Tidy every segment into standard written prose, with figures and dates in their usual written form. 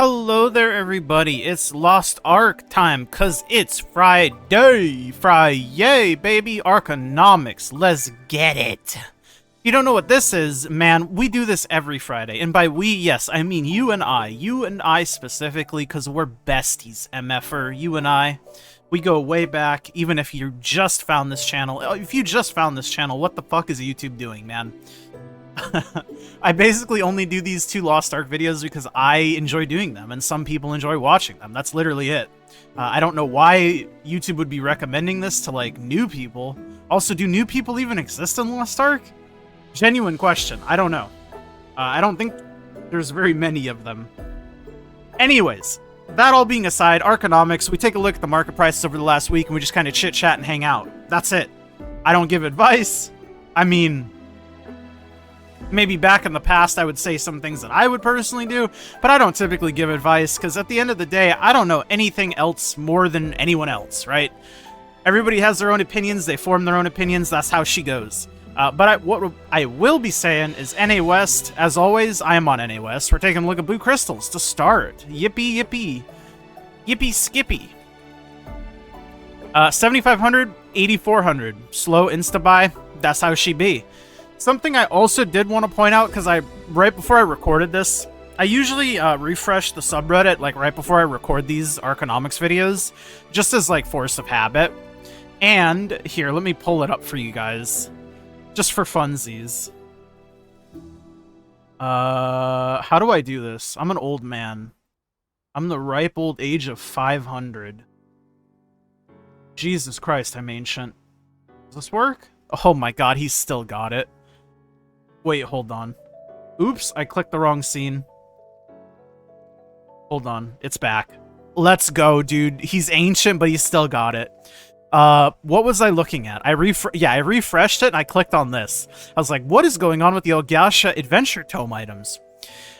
Hello there, everybody. It's Lost Ark time, cause it's Friday. Friday, baby. Arkonomics. Let's get it. If you don't know what this is, man, we do this every Friday. And by we, yes, I mean you and I. You and I specifically, cause we're besties, MFer. You and I. We go way back, even if you just found this channel. If you just found this channel, what the fuck is YouTube doing, man? I basically only do these two Lost Ark videos because I enjoy doing them, and some people enjoy watching them. That's literally it. I don't know why YouTube would be recommending this to, like, new people. Also, do new people even exist in Lost Ark? Genuine question. I don't know. I don't think there's very many of them. Anyways, that all being aside, Arkonomics, we take a look at the market prices over the last week, and we just kind of chit-chat and hang out. That's it. I don't give advice. I mean, maybe back in the past I would say some things that I would personally do, but I don't typically give advice, because at the end of the day, I don't know anything else more than anyone else, right? Everybody has their own opinions, they form their own opinions, that's how she goes. But what I will be saying is NA West, as always, I am on NA West. We're taking a look at blue crystals to start. Yippee, yippee. Yippee, skippy. 7,500, 8,400. Slow insta-buy, that's how she be. Something I also did want to point out, because right before I recorded this, I usually refresh the subreddit like right before I record these Arkonomics videos, just as like force of habit. And here, let me pull it up for you guys, just for funsies. How do I do this? I'm an old man. I'm the ripe old age of 500. Jesus Christ, I'm ancient. Does this work? Oh my god, he's still got it. Wait, hold on. Oops, I clicked the wrong scene. Hold on, it's back. Let's go, dude. He's ancient, but he's still got it. What was I looking at? I refreshed it and I clicked on this. I was like, what is going on with the Elgacia Adventure Tome items?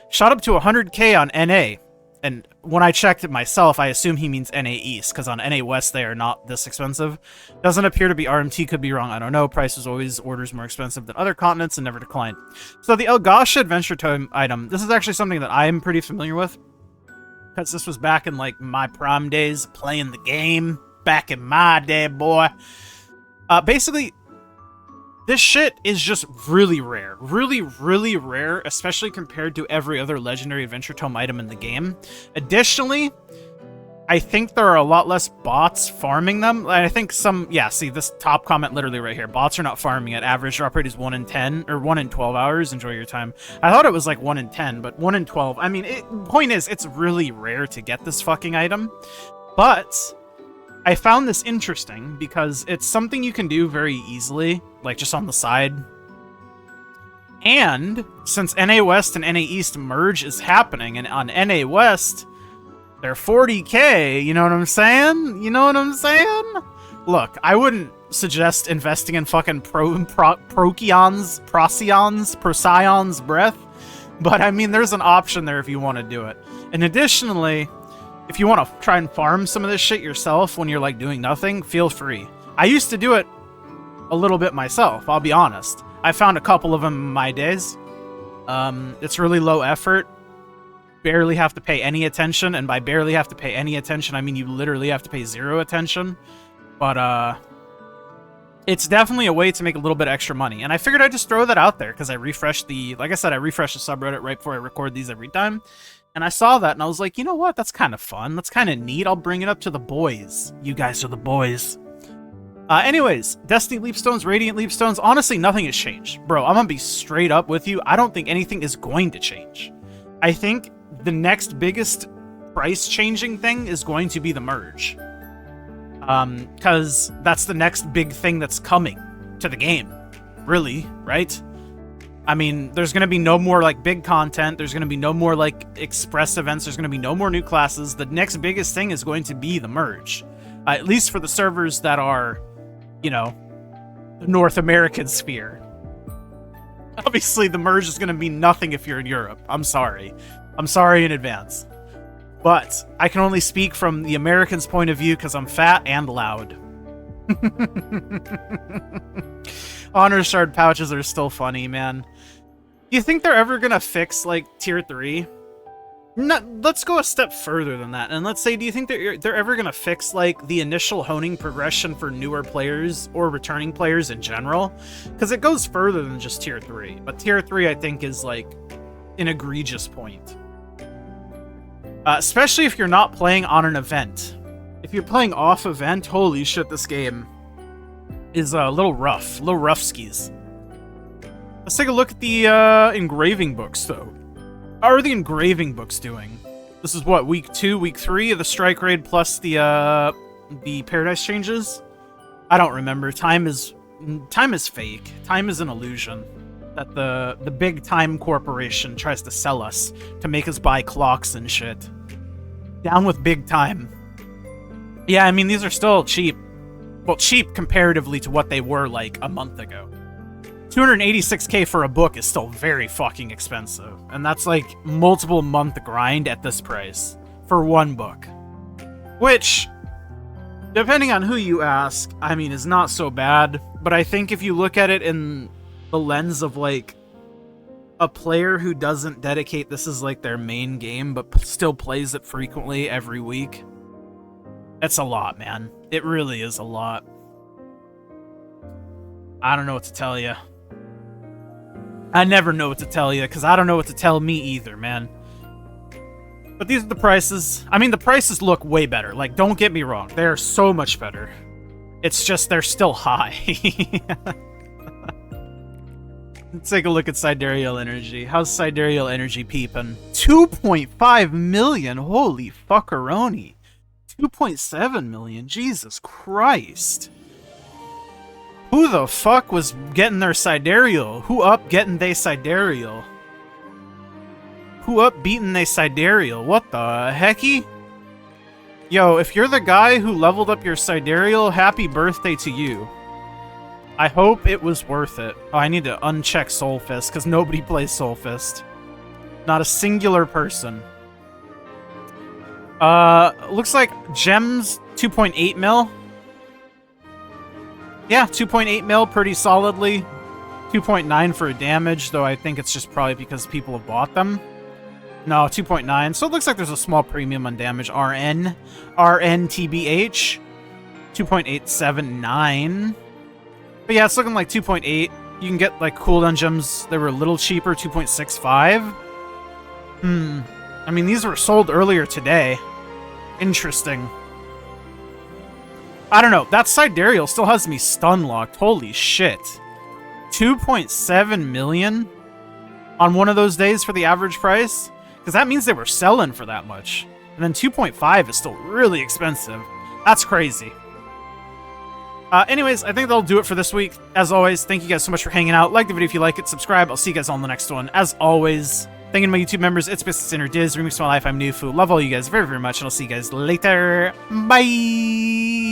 Shot up to 100k on NA. And when I checked it myself, I assume he means NA East, because on NA West they are not this expensive. Doesn't appear to be RMT, could be wrong, I don't know. Price is always orders more expensive than other continents and never declined. So the Elgacia Adventure Tome item, this is actually something that I am pretty familiar with, because this was back in like my prime days playing the game. Back in my day, boy. Basically, this shit is just really rare. Really, really rare, especially compared to every other Legendary Adventure Tome item in the game. Additionally, I think there are a lot less bots farming them. I think some, yeah, see this top comment literally right here. Bots are not farming it. Average drop rate is 1 in 10, or 1 in 12 hours. Enjoy your time. I thought it was like 1 in 10, but 1 in 12. I mean, point is, it's really rare to get this fucking item. But I found this interesting because it's something you can do very easily, like just on the side. And since NA West and NA East merge is happening, and on NA West, they're 40k, you know what I'm saying? You know what I'm saying? Look, I wouldn't suggest investing in fucking PROCYON'S Breath, but I mean, there's an option there if you want to do it. And additionally, if you want to try and farm some of this shit yourself when you're like doing nothing, feel free. I used to do it a little bit myself, I'll be honest. I found a couple of them in my days. It's really low effort. Barely have to pay any attention, and by barely have to pay any attention, I mean you literally have to pay 0 attention. But it's definitely a way to make a little bit extra money. And I figured I'd just throw that out there because I refreshed the, like I said, I refreshed the subreddit right before I record these every time. And I saw that, and I was like, you know what? That's kind of fun. That's kind of neat. I'll bring it up to the boys. You guys are the boys. Anyways, Destiny Leapstones, Radiant Leapstones, honestly, nothing has changed. Bro, I'm gonna be straight up with you. I don't think anything is going to change. I think the next biggest price-changing thing is going to be the merge. Because that's the next big thing that's coming to the game. Really, right? I mean, there's going to be no more, like, big content. There's going to be no more, like, express events. There's going to be no more new classes. The next biggest thing is going to be the merge. At least for the servers that are, you know, the North American sphere. Obviously, the merge is going to mean nothing if you're in Europe. I'm sorry. I'm sorry in advance. But I can only speak from the Americans' point of view because I'm fat and loud. Honor shard pouches are still funny, man. You think they're ever gonna fix, like, tier 3? let's go a step further than that, and let's say, do you think they're ever gonna fix, like, the initial honing progression for newer players or returning players in general? Because it goes further than just tier 3, but tier 3 I think is, like, an egregious point. Especially if you're not playing on an event. If you're playing off event, holy shit, this game is a little rough skis. Let's take a look at the engraving books, though. How are the engraving books doing? This is what, week 2, week 3 of the strike raid plus the paradise changes? I don't remember. Time is fake. Time is an illusion that the big time corporation tries to sell us to make us buy clocks and shit. Down with big time. Yeah, I mean, these are still cheap. Well, cheap comparatively to what they were, like, a month ago. 286k for a book is still very fucking expensive. And that's, like, multiple month grind at this price. For one book. Which, depending on who you ask, I mean, is not so bad. But I think if you look at it in the lens of, like, a player who doesn't dedicate this as, like, their main game, but still plays it frequently every week, it's a lot, man. It really is a lot. I don't know what to tell you. I never know what to tell you, because I don't know what to tell me either, man. But these are the prices. I mean, the prices look way better. Like, don't get me wrong. They're so much better. It's just they're still high. Let's take a look at Sidereal Energy. How's Sidereal Energy peeping? 2.5 million! Holy fuckeroni. 2.7 million? Jesus Christ. Who the fuck was getting their Sidereal? Who up getting they Sidereal? Who up beating they Sidereal? What the hecky? Yo, if you're the guy who leveled up your Sidereal, happy birthday to you. I hope it was worth it. Oh, I need to uncheck Soulfist, because nobody plays Soulfist. Not a singular person. Looks like gems, 2.8 mil. Yeah, 2.8 mil pretty solidly. 2.9 for a damage, though I think it's just probably because people have bought them. No, 2.9. So it looks like there's a small premium on damage. RN TBH. 2.879. But yeah, it's looking like 2.8. You can get, like, cooldown gems that were a little cheaper, 2.65. I mean, these were sold earlier today. Interesting. I don't know. That Sidereal still has me stun locked. Holy shit. 2.7 million on one of those days for the average price? Because that means they were selling for that much. And then 2.5 is still really expensive. That's crazy. Anyways, I think that'll do it for this week. As always, thank you guys so much for hanging out. Like the video if you like it, subscribe. I'll see you guys on the next one. As always, thanking my YouTube members, It's Business Inner Diz, Remix My Life, I'm Nufu. Love all you guys very, very much, and I'll see you guys later. Bye!